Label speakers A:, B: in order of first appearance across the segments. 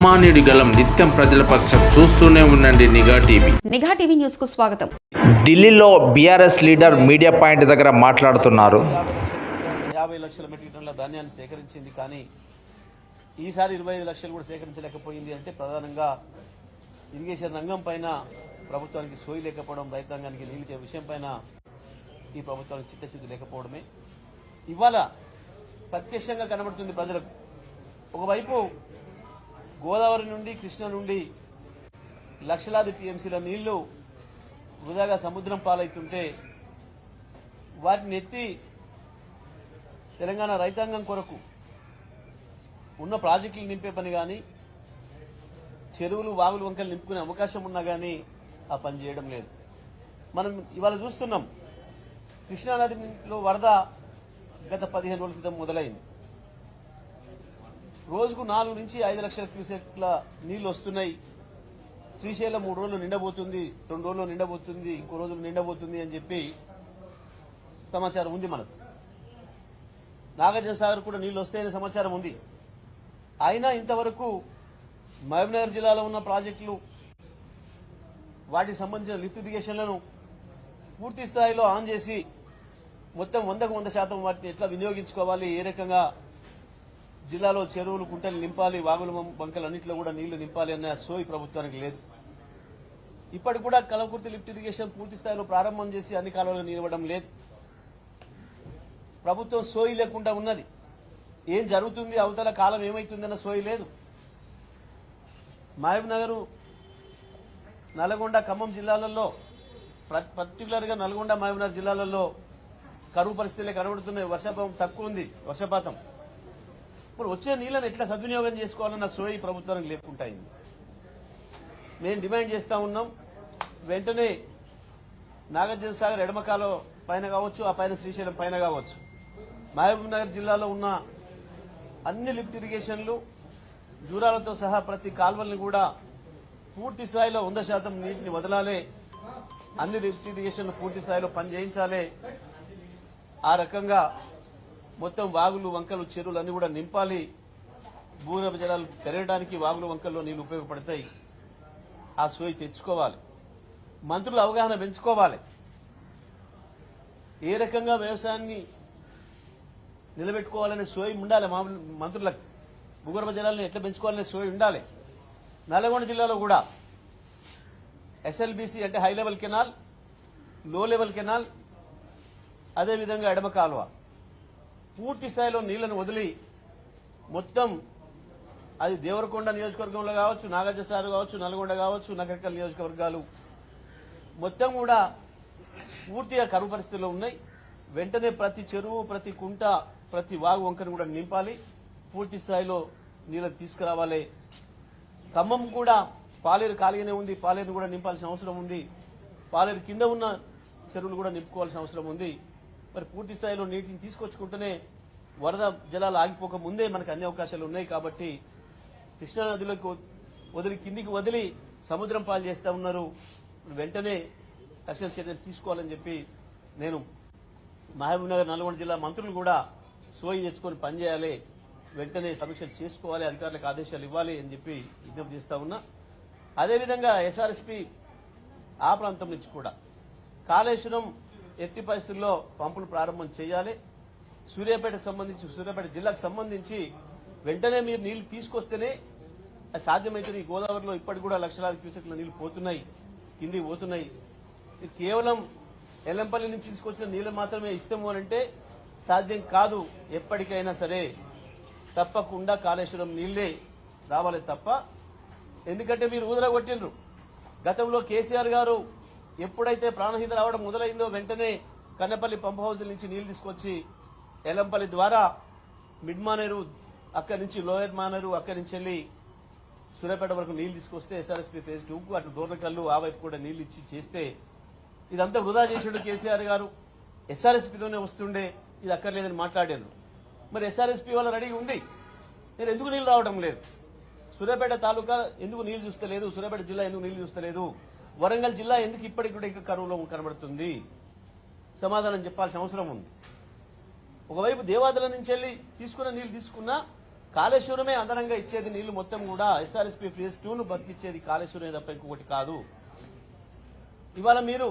A: మానేడు గలం నిత్యం ప్రజల పక్షం చూస్తూనే ఉండండి నిఘా టీవీ.
B: నిఘా టీవీ న్యూస్ కు స్వాగతం.
C: ఢిల్లీలో బీఆర్ఎస్ లీడర్ మీడియా పాయింట్ దగ్గర మాట్లాడుతున్నారు.
D: 50 లక్షల మెట్రిక్ టన్నుల ధాన్యాన్ని సేకరించింది, కానీ ఈసారి 25 లక్షలు కూడా సేకరించలేకపోయింది. అంటే ప్రధానంగా ఇరిగేషన్ రంగం పైన ప్రభుత్వానికి సోయి లేకపోవడం, రైతాంగానికి నిలిచే విషయం పైన ఈ ప్రభుత్వానికి చిత్తశుద్ధి లేకపోవడమే ఇవాళ ప్రత్యక్షంగా కనబడుతుంది ప్రజలకు. ఒకవైపు గోదావరి నుండి కృష్ణ నుండి లక్షలాది టీఎంసీల నీళ్లు వృధాగా సముద్రం పాలవుతుంటే వాటిని ఎత్తి తెలంగాణ రైతాంగం కొరకు ఉన్న ప్రాజెక్టులు నింపే పని కానీ, చెరువులు వాగులు వంకలు నింపుకునే అవకాశం ఉన్నా కానీ ఆ పని చేయడం లేదు. మనం ఇవాళ చూస్తున్నాం, కృష్ణానదిలో వరద గత 15 రోజుల క్రితం మొదలైంది. రోజుకు 4 నుంచి 5 లక్షల క్యూసెక్ల నీళ్లు వస్తున్నాయి. శ్రీశైలం 3 రోజులు నిండబోతుంది, 2 రోజులు నిండబోతుంది, ఇంకో రోజులు నిండబోతుంది అని చెప్పి సమాచారం ఉంది మనకు. నాగార్జున సాగర్ కూడా నీళ్లు వస్తాయనే సమాచారం ఉంది. అయినా ఇంతవరకు మహబూబ్నగర్ జిల్లాలో ఉన్న ప్రాజెక్టులు, వాటికి సంబంధించిన లిఫ్ట్ ఇరిగేషన్లను పూర్తి స్థాయిలో ఆన్ చేసి మొత్తం 100కు 100% వాటిని ఎట్లా వినియోగించుకోవాలి, ఏ రకంగా జిల్లాలో చెరువులు కుంటలు నింపాలి, వాగుల బంకలు అన్నింటిలో కూడా నీళ్లు నింపాలి అన్న సోయి ప్రభుత్వానికి లేదు. ఇప్పటికి కూడా కలవకుర్తి లిఫ్ట్ ఇరిగేషన్ పూర్తి స్థాయిలో ప్రారంభం చేసి అన్ని కాలువలు నిలవడం లేదు. ప్రభుత్వం సోయి లేకుండా ఉన్నది. ఏం జరుగుతుంది, అవతల కాలం ఏమైతుందన్న సోయి లేదు. మహబూబ్నగర్, నల్గొండ, ఖమ్మం జిల్లాలలో, పర్టికులర్ గా నల్గొండ, మహబూబ్నగర్ జిల్లాలలో కరువు పరిస్థితులే కనబడుతున్నాయి. వర్షపాతం తక్కువ ఉంది, వర్షపాతం. ఇప్పుడు వచ్చే నీళ్లను ఎట్లా సద్వినియోగం చేసుకోవాలన్న సోయి ప్రభుత్వానికి లేకుంటాయింది. మేము డిమాండ్ చేస్తా ఉన్నాం, వెంటనే నాగార్జున సాగర్ ఎడమకాలో పైన కావచ్చు, ఆ పైన శ్రీశైలం పైన కావచ్చు, మహబూబ్ నగర్ జిల్లాలో ఉన్న అన్ని లిఫ్ట్ ఇరిగేషన్లు జూరాలతో సహా ప్రతి కాల్వల్ని కూడా పూర్తి స్థాయిలో 100% నీటిని వదలాలి. అన్ని లిఫ్ట్ ఇరిగేషన్లు పూర్తి స్థాయిలో పనిచేయించాలి. ఆ రకంగా మొత్తం వాగులు వంకలు చెరువులు అన్ని కూడా నింపాలి. భూగర్భ జలాలు పెరగడానికి వాగులు వంకల్లో నీళ్లు ఉపయోగపడతాయి. ఆ సోయి తెచ్చుకోవాలి. మంత్రుల అవగాహన పెంచుకోవాలి. ఏ రకంగా వ్యవసాయాన్ని నిలబెట్టుకోవాలనే సోయి ఉండాలి మంత్రులకు. భూగర్భ జలాలను ఎట్లా పెంచుకోవాలనే సోయి ఉండాలి. నల్గొండ జిల్లాలో కూడా ఎస్ఎల్బీసీ అంటే హై లెవెల్ కెనాల్, లో లెవెల్ కెనాల్, అదేవిధంగా ఎడమ కాలువ పూర్తి స్థాయిలో నీళ్లను వదిలి మొత్తం అది దేవరకొండ నియోజకవర్గంలో కావచ్చు, నాగార్జున సాగర్ కావచ్చు, నల్గొండ కావచ్చు, నగరికల్ నియోజకవర్గాలు మొత్తం కూడా పూర్తిగా కరువు పరిస్థితుల్లో ఉన్నాయి. వెంటనే ప్రతి చెరువు, ప్రతి కుంట, ప్రతి వాగు వంకను కూడా నింపాలి. పూర్తి స్థాయిలో నీళ్లను తీసుకురావాలి. ఖమ్మం కూడా పాలేరు ఖాళీగానే ఉంది, పాలేరును కూడా నింపాల్సిన అవసరం ఉంది. పాలేరు కింద ఉన్న చెరువులు కూడా నింపుకోవాల్సిన అవసరం ఉంది. మరి పూర్తి స్థాయిలో నీటిని తీసుకొచ్చుకుంటూనే వరద జలాలు ఆగిపోక ముందే మనకు అన్ని అవకాశాలు ఉన్నాయి. కాబట్టి కృష్ణానదిలోకి వదిలి, కిందికి వదిలి సముద్రం పాలు చేస్తా ఉన్నారు. వెంటనే తక్షణ చర్యలు తీసుకోవాలని చెప్పి నేను మహబూబ్నగర్, నల్గొండ జిల్లా మంత్రులు కూడా సోయి తెచ్చుకొని పనిచేయాలి, వెంటనే సమీక్షలు చేసుకోవాలి, అధికారులకు ఆదేశాలు ఇవ్వాలి అని చెప్పి విజ్ఞప్తి చేస్తా ఉన్నా. అదేవిధంగా ఎస్ఆర్ఎస్పీ ఆ ప్రాంతం నుంచి కూడా కాళేశ్వరం ఎట్టి పరిస్థితుల్లో పంపులు ప్రారంభం చేయాలి. సూర్యాపేటకు సంబంధించి, సూర్యాపేట జిల్లాకు సంబంధించి వెంటనే మీరు నీళ్లు తీసుకొస్తేనే అది సాధ్యమవుతుంది. ఈ గోదావరిలో ఇప్పటికి కూడా లక్షలాది క్యూసెక్ల నీళ్లు పోతున్నాయి, కిందికి పోతున్నాయి. కేవలం ఎల్లంపల్లి నుంచి తీసుకొచ్చిన నీళ్లు మాత్రమే ఇస్తాము అంటే సాధ్యం కాదు. ఎప్పటికైనా సరే తప్పకుండా కాళేశ్వరం నీళ్లే రావాలి తప్ప, ఎందుకంటే మీరు ఊదరగొట్టిండ్రు. గతంలో కేసీఆర్ గారు ఎప్పుడైతే ప్రాణహిత రావడం మొదలైందో వెంటనే కన్నపల్లి పంప్ హౌస్ నుంచి నీళ్లు తీసుకొచ్చి ఎల్లంపల్లి ద్వారా మిడ్ మానేరు, అక్కడి నుంచి లోయర్ మానేరు, అక్కడి నుంచి వెళ్లి సూర్యాపేట వరకు నీళ్లు తీసుకొస్తే ఎస్ఆర్ఎస్పీ ఫేజ్ 2కు అటు దూరకల్లు ఆ వైపు కూడా నీళ్లు ఇచ్చి చేస్తే ఇదంతా వృధా చేసాడు కేసీఆర్ గారు. ఎస్ఆర్ఎస్పీతోనే వస్తుండే, ఇది అక్కర్లేదని మాట్లాడారు. మరి ఎస్ఆర్ఎస్పీ వల్ల రెడీ ఉంది, నేను ఎందుకు నీళ్లు రావడం లేదు? సూర్యాపేట తాలూకా ఎందుకు నీళ్లు చూస్తలేదు? సూర్యాపేట జిల్లా ఎందుకు నీళ్లు చూస్తలేదు? వరంగల్ జిల్లా ఎందుకు ఇప్పటికి కూడా ఇంకా కరువులో కనబడుతుంది? సమాధానం చెప్పాల్సిన అవసరం ఉంది. ఒకవైపు దేవాదుల నుంచి వెళ్లి తీసుకున్న నీళ్లు తీసుకున్నా కాళేశ్వరమే అదనంగా ఇచ్చేది నీళ్లు మొత్తం కూడా ఎస్ఆర్ఎస్పీ ఫేజ్ 2ను బతికిచ్చేది కాళేశ్వరమే తప్ప ఇంకొకటి కాదు. ఇవాళ మీరు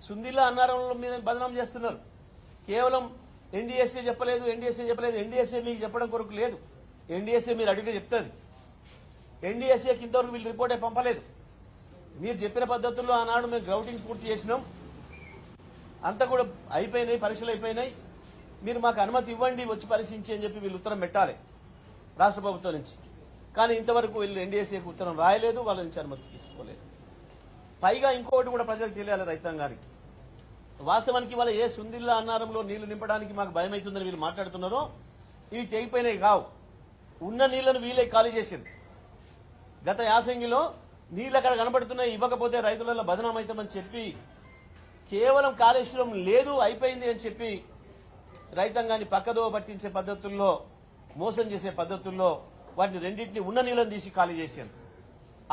D: సుందిల్లా అన్నారంలో మీద బదనాం చేస్తున్నారు. కేవలం ఎన్డీఎస్ఏ చెప్పలేదు, ఎన్డీఎస్ఏ మీకు చెప్పడం కొరకు లేదు. ఎన్డీఎస్ఏ మీరు అడిగితే చెప్తుంది. ఎన్డీఎస్ఏకి ఇంతవరకు వీళ్ళు రిపోర్టే పంపలేదు. మీరు చెప్పిన పద్ధతుల్లో ఆనాడు మేము గ్రౌటింగ్ పూర్తి చేసినాం, అంతా కూడా అయిపోయినాయి, పరీక్షలు అయిపోయినాయి, మీరు మాకు అనుమతి ఇవ్వండి వచ్చి పరిశీలించి అని చెప్పి వీళ్ళు ఉత్తరం పెట్టాలి రాష్ట్ర ప్రభుత్వం నుంచి. కానీ ఇంతవరకు వీళ్ళు ఎన్డీఎస్ఏకి ఉత్తరం రాయలేదు, వాళ్ళ నుంచి అనుమతి తీసుకోలేదు. పైగా ఇంకొకటి కూడా ప్రజలకు తెలియాలి, రైతాంగానికి. వాస్తవానికి వాళ్ళ ఏ సుందిల్లా అన్నారంలో నీళ్లు నింపడానికి మాకు భయం అవుతుందని వీళ్ళు మాట్లాడుతున్నారో ఇవి తెగిపోయినాయి కావు. ఉన్న నీళ్లను వీళ్ళే ఖాళీ చేసింది. గత యాసంగిలో నీళ్లు అక్కడ కనబడుతున్నాయి, ఇవ్వకపోతే రైతులలో బదనామవుతామని చెప్పి కేవలం కాళేశ్వరం లేదు అయిపోయింది అని చెప్పి రైతాంగాన్ని పక్కదోవ పట్టించే పద్ధతుల్లో, మోసం చేసే పద్ధతుల్లో వాటిని రెండింటిని ఉన్న నీళ్లను తీసి ఖాళీ చేశారు.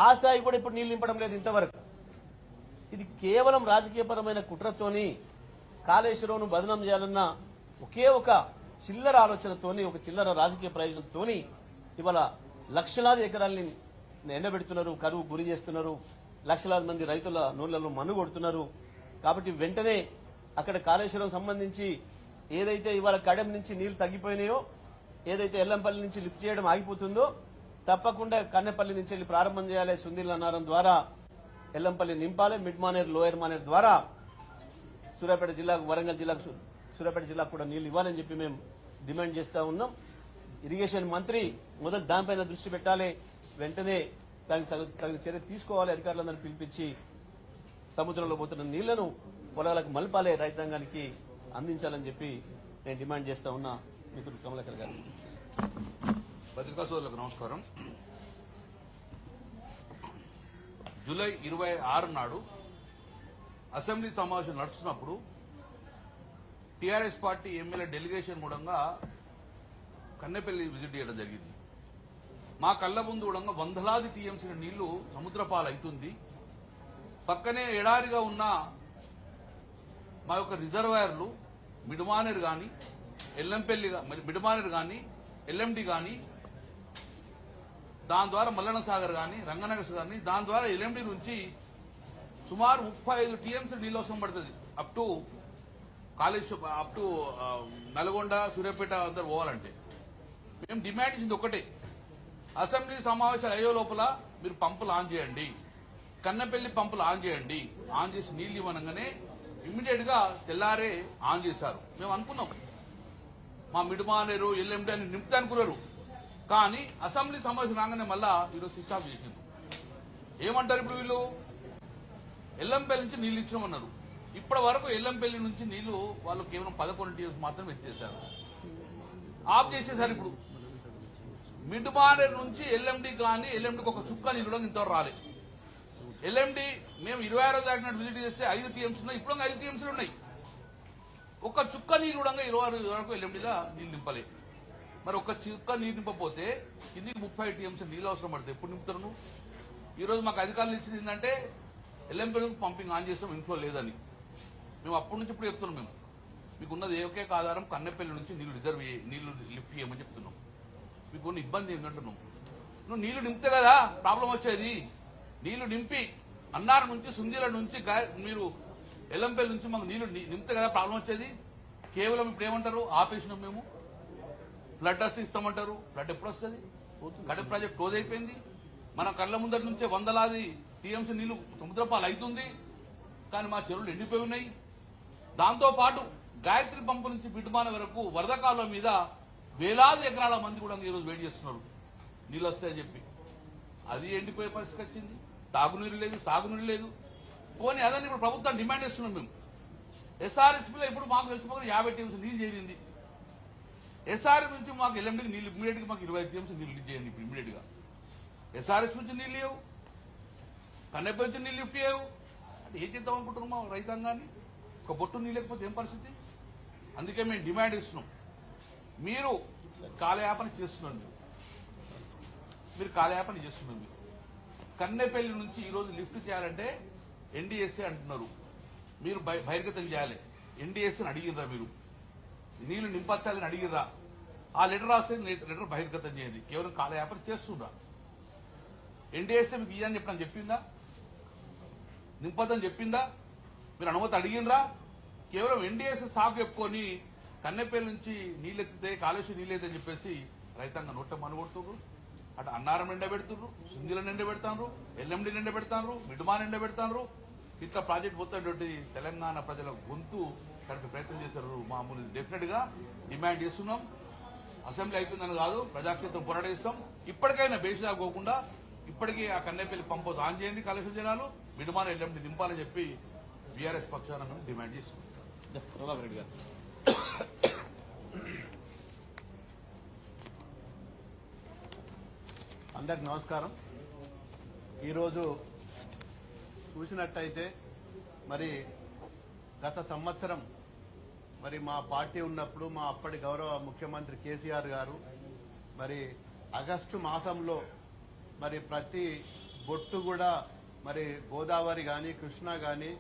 D: ఆ స్థాయి కూడా ఇప్పుడు నీళ్లు నింపడం లేదు ఇంతవరకు. ఇది కేవలం రాజకీయపరమైన కుట్రతోని కాళేశ్వరంను బదనం చేయాలన్న ఒకే ఒక చిల్లర ఆలోచనతోని, ఒక చిల్లర రాజకీయ ప్రయోజనంతోని ఇవాళ లక్షలాది ఎకరాల్ని ఎండబెడుతున్నారు, కరువు గురి చేస్తున్నారు, లక్షలాది మంది రైతుల నోళ్లలో మన్ను కొడుతున్నారు. కాబట్టి వెంటనే అక్కడ కాళేశ్వరం సంబంధించి ఏదైతే ఇవాళ కడెం నుంచి నీళ్లు తగ్గిపోయినాయో, ఏదైతే ఎల్లంపల్లి నుంచి లిఫ్ట్ చేయడం ఆగిపోతుందో తప్పకుండా కన్నెపల్లి నుంచి వెళ్ళి ప్రారంభం చేయాలి. సుందిల్లా అన్నారం ద్వారా ఎల్లంపల్లి నింపాలి. మిడ్ మానేర్, లోయర్ మానేర్ ద్వారా సూర్యాపేట జిల్లాకు, వరంగల్ జిల్లాకు, సూర్యాపేట జిల్లాకు కూడా నీళ్లు ఇవ్వాలని చెప్పి మేము డిమాండ్ చేస్తా ఉన్నాం. ఇరిగేషన్ మంత్రి మొదలు దానిపైన దృష్టి పెట్టాలి, వెంటనే దానికి తగిన చర్య తీసుకోవాలి. అధికారులందరినీ పిలిపించి సముద్రంలో పోతున్న నీళ్లను పొలాలకు మలపాలే, రైతాంగానికి అందించాలని చెప్పి నేను డిమాండ్ చేస్తా ఉన్నా. మిత్రుడు కమలాకర్ గారు.
B: పత్రికా సోదరులకు నమస్కారం. జూలై 26 నాడు అసెంబ్లీ సమావేశం నడుస్తున్నప్పుడు టీఆర్ఎస్ పార్టీ ఎమ్మెల్యే డెలిగేషన్ మూలంగా కన్నెపల్లి విజిట్ చేయడం జరిగింది. మా కళ్ల ముందు కూడా వందలాది టీఎంసీల నీళ్లు సముద్రపాలు అవుతుంది. పక్కనే ఎడారిగా ఉన్న మా యొక్క రిజర్వాయర్లు మిడ్మానేర్ కానీ, ఎల్లంపల్లి, మిడ్మానేర్ కానీ, ఎల్ఎండి కానీ, దాని ద్వారా మల్లన్న సాగర్ కానీ, రంగనగర్ కానీ, దాని ద్వారా ఎల్ఎండి నుంచి సుమారు 35 టీఎంసీ నీళ్ళు అవసరం పడుతుంది. Up to Kaleshwaram, up to Nalgonda, Suryapet అందరు పోవాలంటే. మేము డిమాండ్ ఇచ్చింది ఒకటే, అసెంబ్లీ సమావేశాలు అయ్యే లోపల మీరు పంపులు ఆన్ చేయండి, కన్నెపల్లి పంపులు ఆన్ చేయండి. ఆన్ చేసి నీళ్లు ఇవ్వనంగానే ఇమ్మీడియట్ గా తెల్లారే ఆన్ చేశారు. మేము అనుకున్నాం మా మిడ్మానేరు, ఎల్ఎండి అని నింపుతా అనుకున్నారు. కానీ అసెంబ్లీ సమావేశం రాగానే మళ్ళా ఈరోజు స్విచ్ ఆఫ్ చేసింది. ఏమంటారు ఇప్పుడు వీళ్ళు? ఎల్లంపల్లి నుంచి నీళ్లు ఇచ్చామన్నారు. ఇప్పటి వరకు ఎల్లంపల్లి నుంచి నీళ్లు వాళ్ళు కేవలం 11 టీఎంసీ మాత్రం ఎత్తేశారు, ఆఫ్ చేసేశారు. ఇప్పుడు మిడ్మానేర్ నుంచి ఎల్ఎండి కానీ, ఎల్ఎండికి ఒక చుక్క నీళ్ళు ఇంతవరకు రాలేదు. ఎల్ఎండి మేము 26వ తారీఖు నాడు విజిట్ చేస్తే 5 టీఎంసీ ఉన్నాయి, ఇప్పుడు 5 టీఎంసీలు ఉన్నాయి. ఒక చుక్క నీళ్ళు కూడా 26 వరకు ఎల్ఎండిలో నీళ్లు నింపలే. మరి ఒక చుక్క నీరు నింపపోతే కిందికి 30 టీఎంసీ నీళ్ళు అవసరం పడుతుంది. ఎప్పుడు నింపుతారు నువ్వు? ఈ రోజు మాకు అధికారులు ఇచ్చింది ఏంటంటే ఎల్ఎంపీ పంపింగ్ ఆన్ చేస్తాం, ఇన్ఫ్లో లేదని. మేము అప్పటి నుంచి ఇప్పుడు చెప్తున్నాం, మేము మీకున్నది ఏకే ఆధారం కన్నెపల్లి నుంచి నీళ్లు లిఫ్ట్ చేయమని చెప్తున్నాం. మీకు ఉన్న ఇబ్బంది ఏంటంటున్నాం, నువ్వు నీళ్లు నింపితే కదా ప్రాబ్లం వచ్చేది. నీళ్లు నింపి అన్నారం నుంచి, సుందీల నుంచి, మీరు ఎల్లంపల్లి నుంచి మాకు నీళ్లు నింపితే కదా ప్రాబ్లం వచ్చేది. కేవలం ఇప్పుడు ఏమంటారు, ఆపేసినాం మేము, ఫ్లడ్ అస్ ఇస్తామంటారు. ఫ్లడ్ ఎప్పుడు వస్తుంది? కడప ప్రాజెక్ట్ క్లోజ్ అయిపోయింది. మన కళ్ల ముందరి నుంచే వందలాది టీఎంసీ నీళ్లు సముద్రపాలు అవుతుంది, కానీ మా చెరువులు ఎండిపోయి ఉన్నాయి. దాంతో పాటు గాయత్రి పంపు నుంచి బిడ్మాన వరకు వరద కాలువ మీద వేలాది ఎకరాల మంది కూడా ఈరోజు వెయిట్ చేస్తున్నారు నీళ్ళు వస్తాయని చెప్పి. అది ఎండిపోయే పరిస్థితి వచ్చింది. తాగునీరు లేదు, సాగునీరు లేదు. పోనీ అదని ఇప్పుడు ప్రభుత్వం డిమాండ్ చేస్తున్నాం మేము. ఎస్ఆర్ఎస్పీలో ఇప్పుడు మాకు తెలిసిపోయి 50 టీఎంసీ నీళ్లు చేరింది. ఎస్ఆర్ఎస్ నుంచి మాకు ఎల్ఎండికి నీళ్లు ఇమీడియట్ గా మాకు 25 టీఎంసీ నీళ్లు చేయండి ఇప్పుడు ఇమీడియట్ గా. ఎస్ఆర్ఎస్ నుంచి నీళ్లు లేవు, కన్నెపల్లి నుంచి నీళ్లు లిఫ్ట్ చేయవు అంటే ఏం చేద్దాం అనుకుంటున్నాం మా రైతాంగాన్ని? ఒక బొట్టు నీళ్ళు లేకపోతే ఏం పరిస్థితి? అందుకే మేము డిమాండ్ ఇస్తున్నాం, మీరు కాలయాపన చేస్తున్నారు, మీరు కాలయాపన చేస్తున్నారు. మీరు కన్నెపల్లి నుంచి ఈ రోజు లిఫ్ట్ చేయాలంటే ఎన్డీఎస్ఏ అంటున్నారు, మీరు బహిర్గతం చేయాలి. ఎన్డీఎస్ఏని అడిగిర్రా? మీరు నీళ్లు నింపచ్చాలని అడిగిర్రా? ఆ లెటర్ రాస్తే లెటర్ బహిర్గతం చేయండి. కేవలం కాలయాపన చేస్తుండ్రా? ఎన్డీఎస్ఏ మీకు ఇయ్యని చెప్పి చెప్పిందా? నింపదని చెప్పిందా? మీరు అనుమతి అడిగినరా? కేవలం ఎన్డీఎస్ఏ సాకు చెప్పుకొని కన్నెపల్లి నుంచి నీళ్ళెత్తితే కాళేశ్వరం నీళ్ళెత్తే చెప్పేసి రైతాంగ నోట్ల మనుగొడుతున్నారు. అటు అన్నారం ఎండబెడుతున్నారు, సింగిలను ఎండబెడతారు, ఎల్ఎండి ఎండబెడతారు, మిడ్మాన్ ఎండబెడతారు. ఇట్లా ప్రాజెక్ట్ పోతున్నటువంటి తెలంగాణ ప్రజల గొంతు కనుక ప్రయత్నం చేశారు. మామూలు డెఫినెట్ గా డిమాండ్ చేస్తున్నాం. అసెంబ్లీ అయిపోయిందని కాదు, ప్రజాక్షేత్రం పోరాడేస్తాం. ఇప్పటికైనా బేసిదాకోకుండా ఇప్పటికీ ఆ కన్నెపల్లి పంప్ హౌస్ ఆన్ చేయండి, కాళేశ్వరం జనాలు మిడ్మాన్ ఎల్ఎండి నింపాలని చెప్పి బీఆర్ఎస్ పక్షాన డిమాండ్ చేస్తున్నాం.
D: ప్రభాకర్ రెడ్డి గారు. అందరికి నమస్కారం. ఈరోజు చూసినట్టయితే మరి గత సంవత్సరం మరి మా పార్టీ ఉన్నప్పుడు మా అప్పటి గౌరవ ముఖ్యమంత్రి కేసీఆర్ గారు మరి ఆగస్టు మాసంలో మరి ప్రతి బొట్టు కూడా మరి గోదావరి గాని కృష్ణా గాని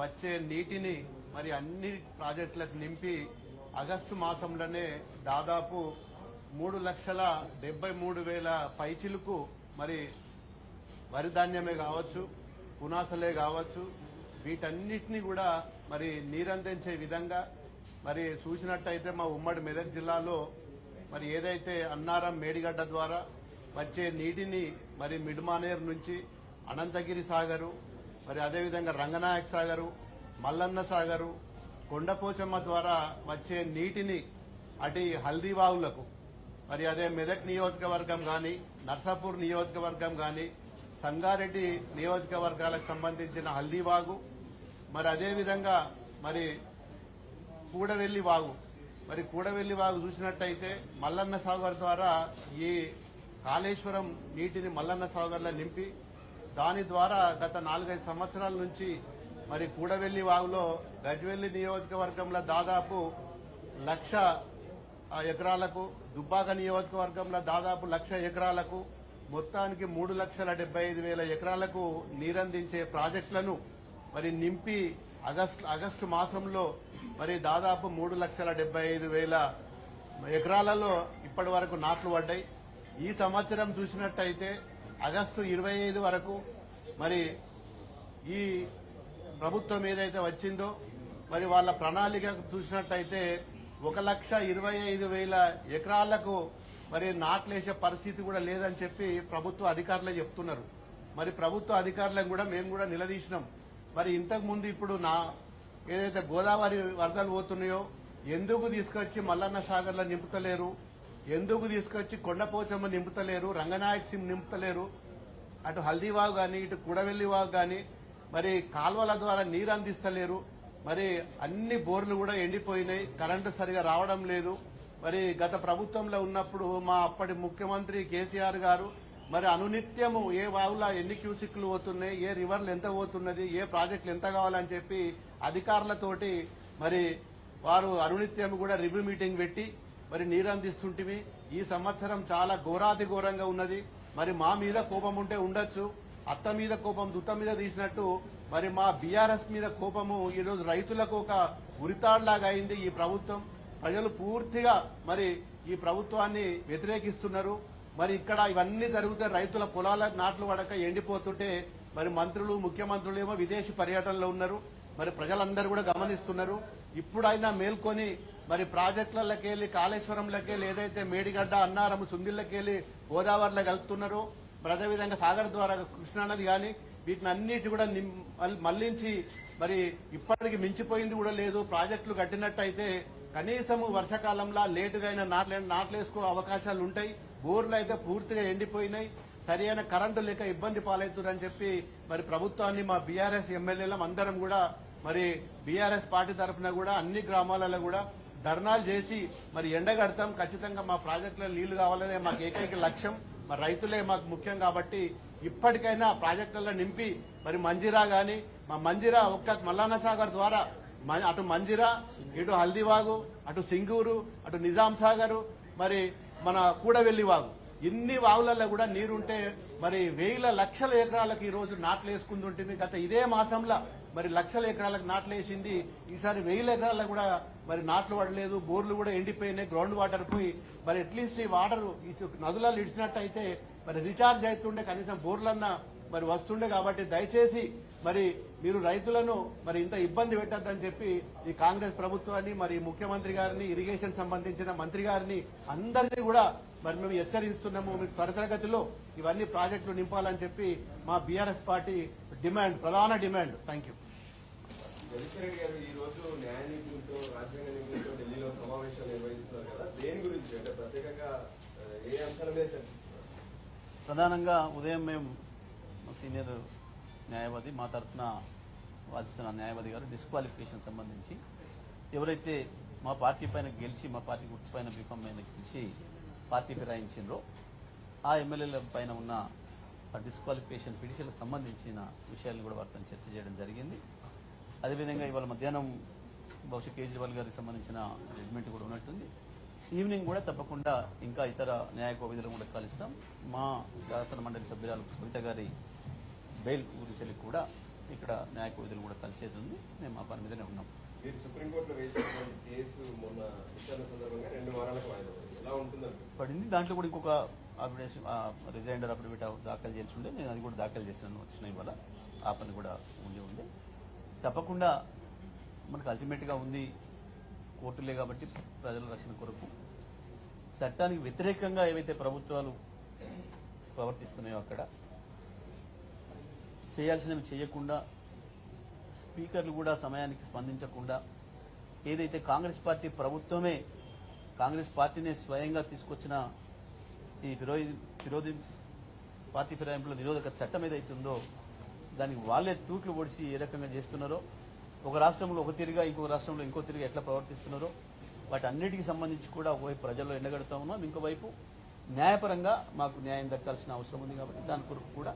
D: వచ్చే నీటిని మరి అన్ని ప్రాజెక్టులకు నింపి ఆగస్టు మాసంలోనే దాదాపు 3,73,000 పైచిలకు మరి వరి ధాన్యమే కావచ్చు, పునాసలే కావచ్చు, వీటన్నిటినీ కూడా మరి నీరందించే విధంగా మరి చూసినట్టయితే మా ఉమ్మడి మెదక్ జిల్లాలో మరి ఏదైతే అన్నారం మేడిగడ్డ ద్వారా వచ్చే నీటిని మరి మిడ్మానేర్ నుంచి అనంతగిరి సాగరు, మరి అదేవిధంగా రంగనాయక సాగరు, మల్లన్న సాగరు, కొండపోచమ్మ ద్వారా వచ్చే నీటిని అటు హల్దీవాగులకు మరి అదే మెదక్ నియోజకవర్గం గాని, నర్సాపూర్ నియోజకవర్గం గాని, సంగారెడ్డి నియోజకవర్గాలకు సంబంధించిన హల్దీవాగు, మరి అదేవిధంగా మరి కూడవెల్లి వాగు, మరి కూడవెల్లి వాగు చూసినట్టయితే మల్లన్న సాగర్ ద్వారా ఈ కాళేశ్వరం నీటిని మల్లన్న సాగర్లో నింపి దాని ద్వారా గత 4-5 సంవత్సరాల నుంచి మరి కూడవెల్లి వాగులో గజ్వెల్లి నియోజకవర్గంలో దాదాపు 1,00,000 ఎకరాలకు, దుబ్బాక నియోజకవర్గంలో దాదాపు 1,00,000 ఎకరాలకు, మొత్తానికి 3,75,000 ఎకరాలకు నీరందించే ప్రాజెక్టులను మరి నింపి ఆగస్టు మాసంలో మరి దాదాపు 3,75,000 ఎకరాలలో ఇప్పటి వరకు నాట్లు పడ్డాయి. ఈ సంవత్సరం చూసినట్టయితే ఆగస్టు 25 వరకు మరి ఈ ప్రభుత్వం ఏదైతే వచ్చిందో మరి వాళ్ళ ప్రణాళిక చూసినట్టయితే 1,25,000 ఎకరాలకు మరి నాట్లేసే పరిస్థితి కూడా లేదని చెప్పి ప్రభుత్వ అధికారులే చెప్తున్నారు. మరి ప్రభుత్వ అధికారులను కూడా మేము కూడా నిలదీసినాం. మరి ఇంతకు ముందు ఇప్పుడు ఏదైతే గోదావరి వరదలు పోతున్నాయో ఎందుకు తీసుకొచ్చి మల్లన్న సాగర్లో నింపుతలేరు, ఎందుకు తీసుకొచ్చి కొండపోచమ్మ నింపుతలేరు, రంగనాయక సింగ్ నింపుతలేరు, అటు హల్దీవాగు గాని ఇటు కూడవెల్లి వాగు గాని మరి కాల్వల ద్వారా నీరు అందిస్తలేరు. మరి అన్ని బోర్లు కూడా ఎండిపోయినాయి, కరెంటు సరిగా రావడం లేదు. మరి గత ప్రభుత్వంలో ఉన్నప్పుడు మా అప్పటి ముఖ్యమంత్రి కేసీఆర్ గారు మరి అనునిత్యము ఏ వాగులా ఎన్ని క్యూసిక్లు పోతున్నాయి, ఏ రివర్లు ఎంత పోతున్నది, ఏ ప్రాజెక్టులు ఎంత కావాలని చెప్పి అధికారులతోటి మరి వారు అనునిత్యం కూడా రివ్యూ మీటింగ్ పెట్టి మరి నీరు అందిస్తుంటివి. ఈ సంవత్సరం చాలా ఘోరాతి ఘోరంగా ఉన్నది. మరి మా మీద కోపం ఉంటే ఉండొచ్చు, అత్త మీద కోపం దుత్త మీద తీసినట్టు మరి మా బీఆర్ఎస్ మీద కోపము ఈరోజు రైతులకు ఒక ఉరితాళ్లాగా అయింది ఈ ప్రభుత్వం. ప్రజలు పూర్తిగా మరి ఈ ప్రభుత్వాన్ని వ్యతిరేకిస్తున్నారు. మరి ఇక్కడ ఇవన్నీ జరిగితే రైతుల పొలాలకు నాట్లు పడక ఎండిపోతుంటే మరి మంత్రులు ముఖ్యమంత్రులు ఏమో విదేశీ పర్యటనలో ఉన్నారు. మరి ప్రజలందరూ కూడా గమనిస్తున్నారు. ఇప్పుడైనా మేల్కొని మరి ప్రాజెక్టులకెళ్లి కాళేశ్వరంలోకెళ్లి ఏదైతే మేడిగడ్డ అన్నారం సుందిళ్లకెళ్లి గోదావరిలో కలుపుతున్నారో మరి అదేవిధంగా సాగర్ ద్వారా కృష్ణానది గాని వీటిని అన్నిటి కూడా మళ్లించి మరి ఇప్పటికి మించిపోయింది కూడా లేదు. ప్రాజెక్టులు కట్టినట్టయితే కనీసం వర్షాకాలంలో లేటుగా అయినా నాట్లేసుకో అవకాశాలు ఉంటాయి. బోర్లు అయితే పూర్తిగా ఎండిపోయినాయి, సరైన కరెంటు లేక ఇబ్బంది పాలవుతుందని చెప్పి మరి ప్రభుత్వాన్ని మా బీఆర్ఎస్ ఎమ్మెల్యేలం అందరం కూడా మరి బీఆర్ఎస్ పార్టీ తరఫున కూడా అన్ని గ్రామాలలో కూడా ధర్నాలు చేసి మరి ఎండగడతాం. ఖచ్చితంగా మా ప్రాజెక్టులో నీళ్లు కావాలనే మాకు ఏకైక లక్ష్యం. మరి రైతులే మాకు ముఖ్యం కాబట్టి ఇప్పటికైనా ప్రాజెక్టులలో నింపి మరి మంజిరా గాని మా మంజిరా ఒక్క మల్లన్న సాగర్ ద్వారా అటు మంజిరా, ఇటు హల్దీవాగు, అటు సింగూరు, అటు నిజాం సాగరు, మరి మన కూడవెల్లి వాగు ఇన్ని వాగులలో కూడా నీరుంటే మరి వేల లక్షల ఎకరాలకు ఈ రోజు నాట్లు వేసుకుంటుంటే గత ఇదే మాసంలో మరి లక్షల ఎకరాలకు నాట్లు వేసింది. ఈసారి 1000 ఎకరాలకు కూడా మరి నాట్లు పడలేదు, బోర్లు కూడా ఎండిపోయినాయి, గ్రౌండ్ వాటర్ పోయి మరి అట్లీస్ట్ ఈ వాటర్ ఈ నదులలో ఇడిచినట్టయితే మరి రీఛార్జ్ అవుతుండే, కనీసం బోర్లన్నా మరి వస్తుండే. కాబట్టి దయచేసి మరి మీరు రైతులను మరి ఇంత ఇబ్బంది పెట్టద్దని చెప్పి ఈ కాంగ్రెస్ ప్రభుత్వాన్ని మరి ముఖ్యమంత్రి గారిని, ఇరిగేషన్ సంబంధించిన మంత్రి గారిని అందరినీ కూడా మరి మేము హెచ్చరిస్తున్నాము. మీకు త్వరితగతిలో ఇవన్నీ ప్రాజెక్టులు నింపాలని చెప్పి మా బీఆర్ఎస్ పార్టీ డిమాండ్, ప్రధాన డిమాండ్. Thank you.
E: జగన్మోహన్ గారు ఈ రోజు న్యాయ నిపుణులతో, రాజ్యాంగ నిపుణులతో ఢిల్లీలో సమావేశాలు నిర్వహిస్తున్నారు కదా, దేని గురించి అంటే ప్రత్యేకంగా ఏ అంశాల మీద చర్చిస్తున్నారు?
D: ప్రధానంగా ఉదయం మేము సీనియర్ న్యాయవాది, మా తరఫున వాదిస్తున్న న్యాయవాది గారు డిస్క్వాలిఫికేషన్ సంబంధించి ఎవరైతే మా పార్టీ పైన గెలిచి, మా పార్టీ గుర్తు పైన బీఫామ్ పైన గెలిచి పార్టీ ఫిరాయించిండ్రో ఆ ఎమ్మెల్యేల పైన ఉన్న డిస్క్వాలిఫికేషన్ పిటిషన్లకు సంబంధించిన విషయాలను కూడా వారితో చర్చ చేయడం జరిగింది. అదేవిధంగా ఇవాళ మధ్యాహ్నం బహుశా కేజ్రీవాల్ గారికి సంబంధించిన జడ్జిమెంట్ కూడా ఉన్నట్టుంది. ఈవినింగ్ కూడా తప్పకుండా ఇంకా ఇతర న్యాయ కోవిధులను కూడా కలుస్తాం. మా శాసన మండలి సభ్యురాలు కవిత గారి బెయిల్ గురించి కూడా ఇక్కడ న్యాయ కోవిధులు కూడా కలిసేది ఉంది. మేము ఆ పని మీదనే ఉన్నాం.
E: మీరు సుప్రీంకోర్టులో వేసినటువంటి కేసు మొన్న విచారణ సందర్భంగా 2 వారాలకు వాయిదా పడింది. ఎలా ఉంటుందండి?
D: పడింది. దాంట్లో కూడా ఇంకొక అప్లికేషన్ రిజైండర్ అఫిడవిట్ దాఖలు చేసి ఉండే, నేను అది కూడా దాఖలు చేసినాను. వచ్చిన ఇవాళ ఆ పని కూడా ఉండే తప్పకుండా మనకు అల్టిమేట్గా ఉంది కోర్టులే కాబట్టి ప్రజల రక్షణ కొరకు చట్టానికి వ్యతిరేకంగా ఏవైతే ప్రభుత్వాలు ప్రవర్తిస్తున్నాయో అక్కడ చేయాల్సినవి చేయకుండా, స్పీకర్లు కూడా సమయానికి స్పందించకుండా, ఏదైతే కాంగ్రెస్ పార్టీ ప్రభుత్వమే కాంగ్రెస్ పార్టీనే స్వయంగా తీసుకొచ్చిన ఈ విరోధి పార్టీ ఫిరాయింపుల నిరోధక చట్టం ఏదైతుందో దానికి వాళ్లే తూట్లు పొడిచి ఏ రకంగా చేస్తున్నారో, ఒక రాష్ట్రంలో ఒక తిరిగా ఇంకో రాష్ట్రంలో ఇంకో తిరిగా ఎట్లా ప్రవర్తిస్తున్నారో వాటి అన్నిటికీ సంబంధించి కూడా ఒకవైపు ప్రజల్లో ఎండగడుతూ ఉన్నాం, ఇంకోవైపు న్యాయపరంగా మాకు న్యాయం దక్కాల్సిన అవసరం ఉంది. కాబట్టి దాని కొరకు కూడా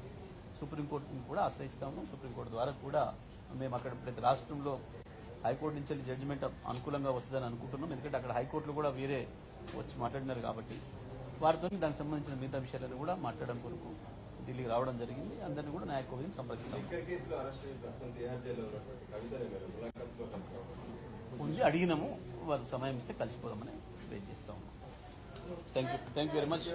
D: సుప్రీంకోర్టుని కూడా ఆశ్రయిస్తా ఉన్నాం. సుప్రీంకోర్టు ద్వారా కూడా మేము అక్కడ ప్రతి రాష్ట్రంలో హైకోర్టు నుంచి వెళ్ళి జడ్జిమెంట్ అనుకూలంగా వస్తుందని అనుకుంటున్నాం. ఎందుకంటే అక్కడ హైకోర్టులు కూడా వేరే వచ్చి మాట్లాడినారు కాబట్టి వారితో దానికి సంబంధించిన మిగతా విషయాలను కూడా మాట్లాడడం కొరకు ఢిల్లీకి రావడం జరిగింది. అందరినీ కూడా న్యాయ కోవిధిని సంప్రదిస్తాం. ఉంది, అడిగినాము, వారు సమయం ఇస్తే కలిసిపోదామని వెయిట్ చేస్తా ఉన్నాం. Thank you very much.